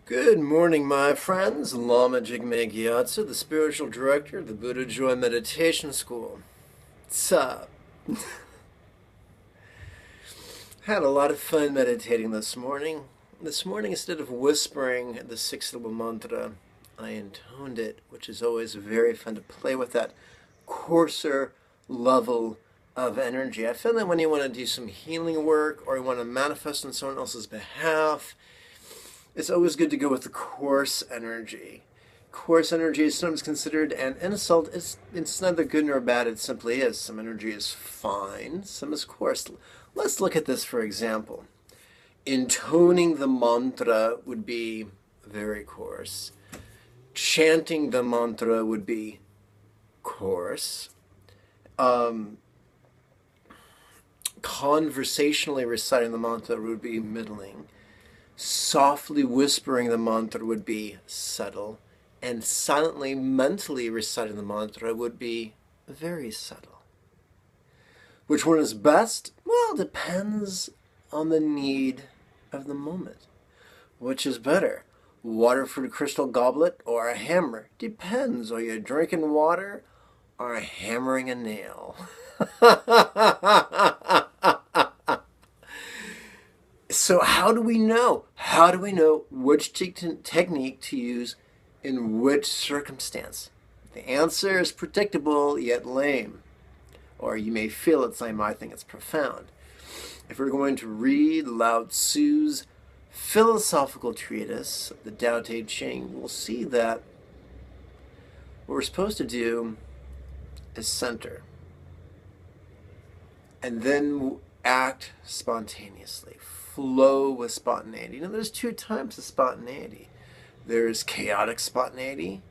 Good morning, my friends. Lama Jigme Gyatso, the spiritual director of the Buddha Joy Meditation School. What's up? Had a lot of fun meditating this morning. This morning, instead of whispering the six-syllable mantra, I intoned it, which is always very fun to play with that coarser level of energy. I feel that when you want to do some healing work or you want to manifest on someone else's behalf, it's always good to go with the coarse energy. Coarse energy is sometimes considered an insult. It's neither good nor bad, it simply is. Some energy is fine, some is coarse. Let's look at this for example. Intoning the mantra would be very coarse. Chanting the mantra would be coarse. Conversationally reciting the mantra would be middling. Softly whispering the mantra would be subtle, and silently, mentally reciting the mantra would be very subtle. Which one is best? Well, it depends on the need of the moment. Which is better, water from a crystal goblet or a hammer? Depends. Are you drinking water or hammering a nail? So how do we know? How do we know which technique to use in which circumstance? The answer is predictable yet lame. Or you may feel it's lame, I think it's profound. If we're going to read Lao Tzu's philosophical treatise, the Tao Te Ching, we'll see that what we're supposed to do is center. And then act spontaneously. Flow with spontaneity. Now, there's two types of spontaneity. There's chaotic spontaneity,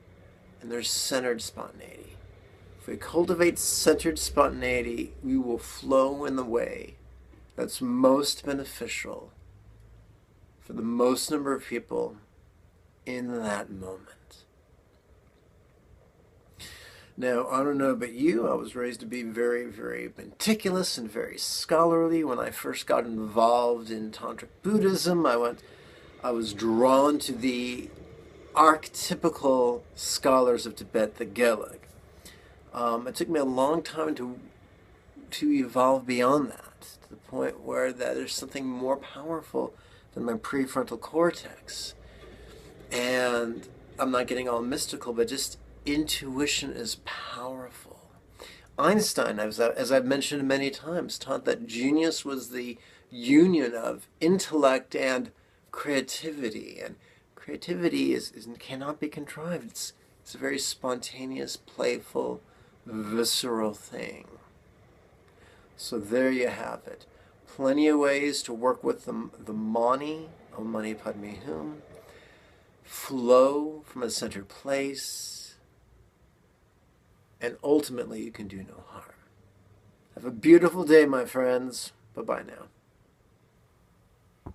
and there's centered spontaneity. If we cultivate centered spontaneity, we will flow in the way that's most beneficial for the most number of people in that moment. Now, I don't know about you, I was raised to be very, very meticulous and very scholarly. When I first got involved in Tantric Buddhism, I was drawn to the archetypical scholars of Tibet, the Gelag. It took me a long time to evolve beyond that, to the point where there's something more powerful than my prefrontal cortex. And I'm not getting all mystical, but just intuition is powerful. Einstein, as I've mentioned many times, taught that genius was the union of intellect and creativity. And creativity cannot be contrived. It's a very spontaneous, playful, visceral thing. So there you have it. Plenty of ways to work with the Mani, Om Mani Padme Hum. Flow from a centered place. And ultimately, you can do no harm. Have a beautiful day, my friends. Bye-bye now.